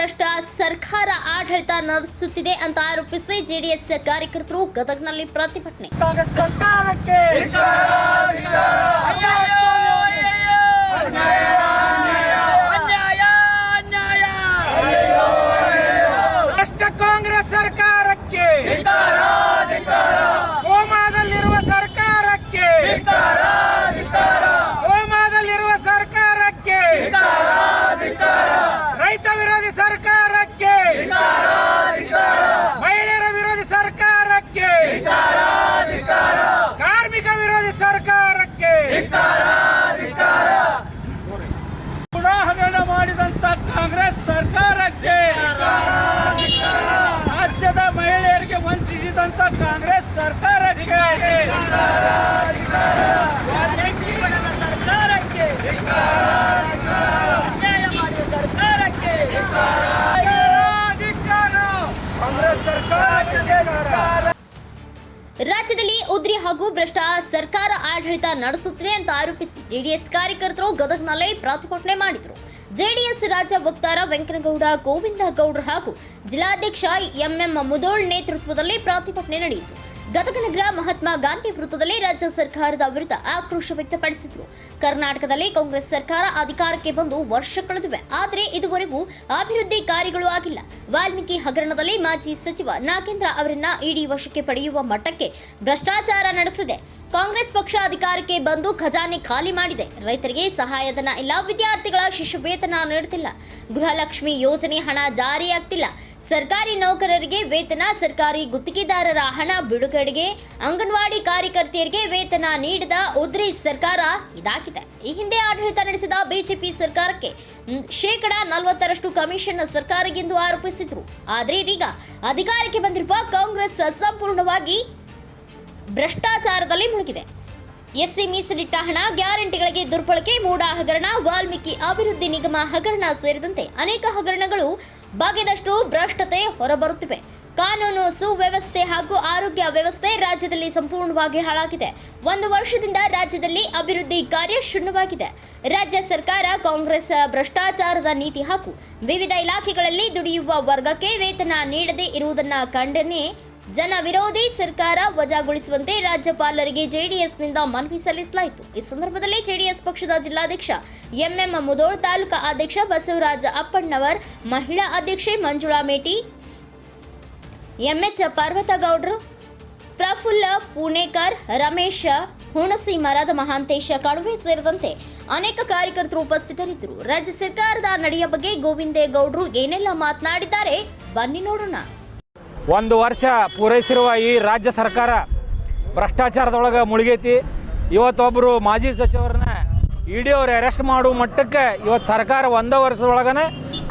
ಭ್ರಷ್ಟ ಸರ್ಕಾರ ಆಡಳಿತ ನಡೆಸುತ್ತಿದೆ ಅಂತ ಆರೋಪಿಸಿ ಜೆಡಿಎಸ್ ಕಾರ್ಯಕರ್ತರು ಗದಗನಲ್ಲಿ ಪ್ರತಿಭಟನೆ. ಕಾಂಗ್ರೆಸ್ ಸರ್ಕಾರಕ್ಕೆ ಹೋಮದಲ್ಲಿರುವ ಸರ್ಕಾರಕ್ಕೆ ಹೋಮದಲ್ಲಿರುವ ಸರ್ಕಾರಕ್ಕೆ ರೈತ ವಿರೋಧಿ ಸರ್ಕಾರಕ್ಕೆ ಮಹಿಳೆಯರ ವಿರೋಧಿ ಸರ್ಕಾರಕ್ಕೆ ಕಾರ್ಮಿಕ ವಿರೋಧಿ ಸರ್ಕಾರಕ್ಕೆ ಹಗರಣ ಮಾಡಿದಂತ ಕಾಂಗ್ರೆಸ್ ಸರ್ಕಾರಕ್ಕೆ ರಾಜ್ಯದ ಮಹಿಳೆಯರಿಗೆ ವಂಚಿಸಿದಂತ ಕಾಂಗ್ರೆಸ್ ಸರ್ಕಾರಕ್ಕೆ ರಾಜ್ಯದಲ್ಲಿ ಉದ್ರಿ ಹಾಗೂ ಭ್ರಷ್ಟ ಸರ್ಕಾರ ಆಡಳಿತ ನಡೆಸುತ್ತಿದೆ ಅಂತ ಆರೋಪಿಸಿ ಜೆಡಿಎಸ್ ಕಾರ್ಯಕರ್ತರು ಗದಗನಲ್ಲಿ ಪ್ರತಿಭಟನೆ ಮಾಡಿದರು. ಜೆಡಿಎಸ್ ರಾಜ್ಯ ವಕ್ತಾರ ವೆಂಕನಗೌಡ ಗೋವಿಂದ ಗೌಡ್ರು ಹಾಗೂ ಜಿಲ್ಲಾಧ್ಯಕ್ಷ ಎಂಎಂ ಮುದೋಳ್ ನೇತೃತ್ವದಲ್ಲಿ ಪ್ರತಿಭಟನೆ ನಡೆಯಿತು. ಗದಗ ನಗರ ಮಹಾತ್ಮ ಗಾಂಧಿ ವೃತ್ತದಲ್ಲಿ ರಾಜ್ಯ ಸರ್ಕಾರದ ವಿರುದ್ಧ ಆಕ್ರೋಶ ವ್ಯಕ್ತಪಡಿಸಿದರು. ಕರ್ನಾಟಕದಲ್ಲಿ ಕಾಂಗ್ರೆಸ್ ಸರ್ಕಾರ ಅಧಿಕಾರಕ್ಕೆ ಬಂದು ವರ್ಷ ಕಳೆದಿವೆ, ಆದರೆ ಇದುವರೆಗೂ ಅಭಿವೃದ್ಧಿ ಕಾರ್ಯಗಳು ಆಗಿಲ್ಲ. ವಾಲ್ಮೀಕಿ ಹಗರಣದಲ್ಲಿ ಮಾಜಿ ಸಚಿವ ನಾಗೇಂದ್ರ ಅವರನ್ನ ಇಡಿ ವಶಕ್ಕೆ ಪಡೆಯುವ ಮಟ್ಟಕ್ಕೆ ಭ್ರಷ್ಟಾಚಾರ ನಡೆಸಿದೆ. ಕಾಂಗ್ರೆಸ್ ಪಕ್ಷ ಅಧಿಕಾರಕ್ಕೆ ಬಂದು ಖಜಾನೆ ಖಾಲಿ ಮಾಡಿದೆ. ರೈತರಿಗೆ ಸಹಾಯಧನ ಇಲ್ಲ, ವಿದ್ಯಾರ್ಥಿಗಳ ಶಿಷ್ಯ ವೇತನ ನೀಡುತ್ತಿಲ್ಲ, ಗೃಹಲಕ್ಷ್ಮಿ ಯೋಜನೆ ಹಣ ಜಾರಿಯಾಗ್ತಿಲ್ಲ, ಸರ್ಕಾರಿ ನೌಕರರಿಗೆ ವೇತನ, ಸರ್ಕಾರಿ ಗುತ್ತಿಗೆದಾರರ ಹಣ ಬಿಡುಗಡೆಗೆ, ಅಂಗನವಾಡಿ ಕಾರ್ಯಕರ್ತೆಯರಿಗೆ ವೇತನ ನೀಡದ ಉದ್ರಿ ಸರ್ಕಾರ ಇದಾಗಿದೆ. ಈ ಹಿಂದೆ ಆಡಳಿತ ನಡೆಸಿದ ಬಿಜೆಪಿ ಸರ್ಕಾರಕ್ಕೆ 40% ಕಮಿಷನ್ ಸರ್ಕಾರ ಎಂದು ಆರೋಪಿಸಿದ್ರು. ಆದರೆ ಇದೀಗ ಅಧಿಕಾರಕ್ಕೆ ಬಂದಿರುವ ಕಾಂಗ್ರೆಸ್ ಸಂಪೂರ್ಣವಾಗಿ ಭ್ರಷ್ಟಾಚಾರದಲ್ಲಿ ಮುಳುಗಿದೆ. ಎಸ್ಸಿ ಮೀಸಲಿಟ್ಟ ಹಣ, ಗ್ಯಾರಂಟಿಗಳಿಗೆ ದುರ್ಬಳಕೆ, ಮೂಡ ಹಗರಣ, ವಾಲ್ಮೀಕಿ ಅಭಿವೃದ್ಧಿ ನಿಗಮ ಹಗರಣ ಸೇರಿದಂತೆ ಅನೇಕ ಹಗರಣಗಳು ಬಗೆದಷ್ಟು ಭ್ರಷ್ಟತೆ ಹೊರಬರುತ್ತಿವೆ. ಕಾನೂನು ಸುವ್ಯವಸ್ಥೆ ಹಾಗೂ ಆರೋಗ್ಯ ವ್ಯವಸ್ಥೆ ರಾಜ್ಯದಲ್ಲಿ ಸಂಪೂರ್ಣವಾಗಿ ಹಾಳಾಗಿದೆ. 1 ವರ್ಷದಿಂದ ರಾಜ್ಯದಲ್ಲಿ ಅಭಿವೃದ್ಧಿ ಕಾರ್ಯ ಶೂನ್ಯವಾಗಿದೆ. ರಾಜ್ಯ ಸರ್ಕಾರ ಕಾಂಗ್ರೆಸ್ ಭ್ರಷ್ಟಾಚಾರದ ನೀತಿ ಹಾಗೂ ವಿವಿಧ ಇಲಾಖೆಗಳಲ್ಲಿ ದುಡಿಯುವ ವರ್ಗಕ್ಕೆ ವೇತನ ನೀಡದೇ ಇರುವುದನ್ನು ಖಂಡನೆ ಜನ ವಿರೋಧಿ ಸರ್ಕಾರ ವಜಾಗೊಳಿಸುವಂತೆ ರಾಜ್ಯಪಾಲರಿಗೆ ಜೆಡಿಎಸ್ನಿಂದ ಮನವಿ ಸಲ್ಲಿಸಲಾಯಿತು. ಈ ಸಂದರ್ಭದಲ್ಲಿ ಜೆಡಿಎಸ್ ಪಕ್ಷದ ಜಿಲ್ಲಾಧ್ಯಕ್ಷ ಎಂಎಂ ಮುದೋಳ್, ತಾಲೂಕಾ ಅಧ್ಯಕ್ಷ ಬಸವರಾಜ ಅಪ್ಪಣ್ಣವರ್, ಮಹಿಳಾ ಅಧ್ಯಕ್ಷೆ ಮಂಜುಳಾ ಮೇಟಿ, ಎಂಎಚ್ ಪರ್ವತಗೌಡ್ರು, ಪ್ರಫುಲ್ಲ ಪುಣೇಕರ್, ರಮೇಶ್ ಹುಣಸಿ ಮರದ, ಮಹಾಂತೇಶ ಕಡುವೆ ಸೇರಿದಂತೆ ಅನೇಕ ಕಾರ್ಯಕರ್ತರು ಉಪಸ್ಥಿತರಿದ್ದರು. ರಾಜ್ಯ ಸರ್ಕಾರದ ನಡೆಯ ಬಗ್ಗೆ ಗೋವಿಂದೇಗೌಡರು ಏನೆಲ್ಲ ಮಾತನಾಡಿದ್ದಾರೆ ಬನ್ನಿ ನೋಡೋಣ. 1 ವರ್ಷ ಪೂರೈಸಿರುವ ಈ ರಾಜ್ಯ ಸರ್ಕಾರ ಭ್ರಷ್ಟಾಚಾರದೊಳಗೆ ಮುಳುಗೈತಿ. ಇವತ್ತೊಬ್ಬರು ಮಾಜಿ ಸಚಿವರನ್ನ ಇಡಿ ಅವರು ಅರೆಸ್ಟ್ ಮಾಡುವ ಮಟ್ಟಕ್ಕೆ ಇವತ್ತು ಸರ್ಕಾರ 1 ವರ್ಷದೊಳಗನೆ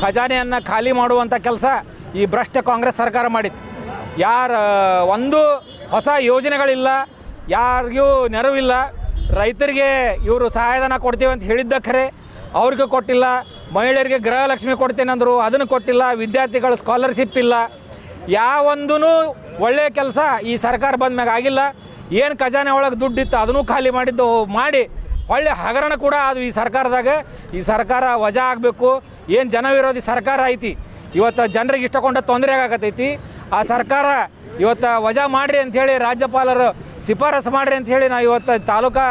ಖಜಾನೆಯನ್ನು ಖಾಲಿ ಮಾಡುವಂಥ ಕೆಲಸ ಈ ಭ್ರಷ್ಟ ಕಾಂಗ್ರೆಸ್ ಸರ್ಕಾರ ಮಾಡಿತ್ತು. ಒಂದು ಹೊಸ ಯೋಜನೆಗಳಿಲ್ಲ, ಯಾರಿಗೂ ನೆರವಿಲ್ಲ. ರೈತರಿಗೆ ಇವರು ಸಹಾಯಧನ ಕೊಡ್ತೀವಿ ಅಂತ ಹೇಳಿದ್ದ ಖರೆ ಅವ್ರಿಗೆ ಕೊಟ್ಟಿಲ್ಲ. ಮಹಿಳೆಯರಿಗೆ ಗೃಹಲಕ್ಷ್ಮಿ ಕೊಡ್ತೇನೆ ಅಂದರು, ಅದನ್ನು ಕೊಟ್ಟಿಲ್ಲ. ವಿದ್ಯಾರ್ಥಿಗಳ ಸ್ಕಾಲರ್ಶಿಪ್ ಇಲ್ಲ. ಯಾವೊಂದೂ ಒಳ್ಳೆಯ ಕೆಲಸ ಈ ಸರ್ಕಾರ ಬಂದ ಮ್ಯಾಗ ಆಗಿಲ್ಲ. ಏನು ಖಜಾನೆ ಒಳಗೆ ದುಡ್ಡಿತ್ತು ಅದನ್ನು ಖಾಲಿ ಮಾಡಿ ಒಳ್ಳೆ ಹಗರಣ ಕೂಡ ಅದು ಈ ಸರ್ಕಾರದಾಗ. ಈ ಸರ್ಕಾರ ವಜಾ ಆಗಬೇಕು. ಏನು ಜನ ವಿರೋಧಿ ಸರ್ಕಾರ ಐತಿ, ಇವತ್ತು ಜನರಿಗೆ ಇಷ್ಟಕೊಂಡ ತೊಂದರೆ ಆಗತೈತಿ. ಆ ಸರ್ಕಾರ ಇವತ್ತು ವಜಾ ಮಾಡಿರಿ ಅಂಥೇಳಿ ರಾಜ್ಯಪಾಲರು ಶಿಫಾರಸು ಮಾಡಿರಿ ಅಂಥೇಳಿ ನಾವು ಇವತ್ತು ತಾಲೂಕಾ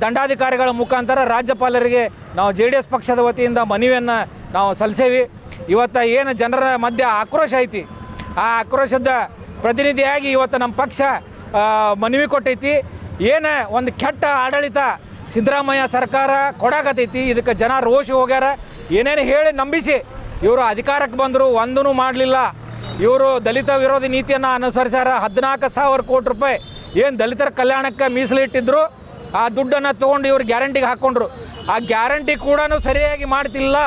ದಂಡಾಧಿಕಾರಿಗಳ ಮುಖಾಂತರ ರಾಜ್ಯಪಾಲರಿಗೆ ನಾವು JDS ಪಕ್ಷದ ವತಿಯಿಂದ ಮನವಿಯನ್ನು ನಾವು ಸಲ್ಲಿಸೇವಿ. ಇವತ್ತು ಏನು ಜನರ ಮಧ್ಯೆ ಆಕ್ರೋಶ ಐತಿ, ಆ ಆಕ್ರೋಶದ ಪ್ರತಿನಿಧಿಯಾಗಿ ಇವತ್ತು ನಮ್ಮ ಪಕ್ಷ ಮನವಿ ಕೊಟ್ಟೈತಿ. ಏನು ಒಂದು ಕೆಟ್ಟ ಆಡಳಿತ ಸಿದ್ದರಾಮಯ್ಯ ಸರ್ಕಾರ ಕೊಡಾಕತೈತಿ, ಇದಕ್ಕೆ ಜನ ರೋಷಿ ಹೋಗ್ಯಾರ. ಏನೇನು ಹೇಳಿ ನಂಬಿಸಿ ಇವರು ಅಧಿಕಾರಕ್ಕೆ ಬಂದರು, ಒಂದೂ ಮಾಡಲಿಲ್ಲ. ಇವರು ದಲಿತ ವಿರೋಧಿ ನೀತಿಯನ್ನು ಅನುಸರಿಸ್ಯಾರ. 14,000 ಕೋಟಿ ರೂಪಾಯಿ ಏನು ದಲಿತರ ಕಲ್ಯಾಣಕ್ಕೆ ಮೀಸಲಿಟ್ಟಿದ್ರು, ಆ ದುಡ್ಡನ್ನು ತೊಗೊಂಡು ಇವ್ರು ಗ್ಯಾರಂಟಿಗೆ ಹಾಕ್ಕೊಂಡ್ರು. ಆ ಗ್ಯಾರಂಟಿ ಕೂಡ ಸರಿಯಾಗಿ ಮಾಡ್ತಿಲ್ಲ.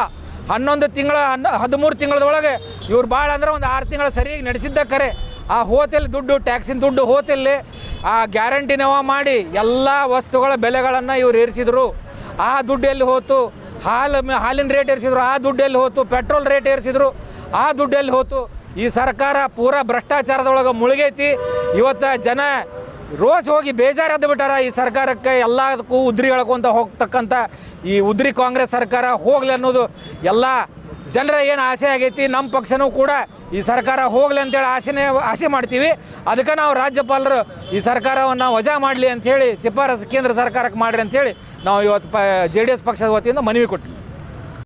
11 ತಿಂಗಳ 13 ತಿಂಗಳದೊಳಗೆ ಇವ್ರು ಭಾಳ ಅಂದ್ರೆ ಒಂದು 6 ತಿಂಗಳು ಸರಿಯಾಗಿ ನಡೆಸಿದ್ದ ಕರೆ. ಆ ಹೋತೆಲ್ಲಿ ದುಡ್ಡು, ಟ್ಯಾಕ್ಸಿನ ದುಡ್ಡು ಹೋತೆಲ್ಲಿ ಆ ಗ್ಯಾರಂಟಿನವ ಮಾಡಿ ಎಲ್ಲ ವಸ್ತುಗಳ ಬೆಲೆಗಳನ್ನು ಇವ್ರು ಏರಿಸಿದ್ರು. ಆ ದುಡ್ಡು ಎಲ್ಲಿ ಹೋತು? ಹಾಲಿನ ರೇಟ್ ಏರಿಸಿದ್ರು, ಆ ದುಡ್ಡು ಎಲ್ಲಿ ಹೋತು? ಪೆಟ್ರೋಲ್ ರೇಟ್ ಏರಿಸಿದ್ರು, ಆ ದುಡ್ಡು ಎಲ್ಲಿ ಹೋತು? ಈ ಸರ್ಕಾರ ಪೂರಾ ಭ್ರಷ್ಟಾಚಾರದೊಳಗೆ ಮುಳುಗೈತಿ. ಇವತ್ತು ಜನ ರೋಸ್ ಹೋಗಿ ಬೇಜಾರಾದ ಬಿಟ್ಟಾರ ಈ ಸರ್ಕಾರಕ್ಕೆ. ಎಲ್ಲದಕ್ಕೂ ಉದ್ರಿ ಹೇಳ್ಕೊಂತ ಹೋಗ್ತಕ್ಕಂಥ ಈ ಉದ್ರಿ ಕಾಂಗ್ರೆಸ್ ಸರ್ಕಾರ ಹೋಗ್ಲಿ ಅನ್ನೋದು ಎಲ್ಲ ಜನರ ಏನು ಆಸೆ ಆಗೈತಿ, ನಮ್ಮ ಪಕ್ಷನೂ ಕೂಡ ಈ ಸರ್ಕಾರ ಹೋಗಲಿ ಅಂತೇಳಿ ಆಸೆ ಮಾಡ್ತೀವಿ. ಅದಕ್ಕೆ ನಾವು ರಾಜ್ಯಪಾಲರು ಈ ಸರ್ಕಾರವನ್ನು ವಜಾ ಮಾಡಲಿ ಅಂಥೇಳಿ ಶಿಫಾರಸು ಕೇಂದ್ರ ಸರ್ಕಾರಕ್ಕೆ ಮಾಡಿರಿ ಅಂಥೇಳಿ ನಾವು ಇವತ್ತು JDS ಪಕ್ಷದ ವತಿಯಿಂದ ಮನವಿ ಕೊಟ್ಟಿವಿ.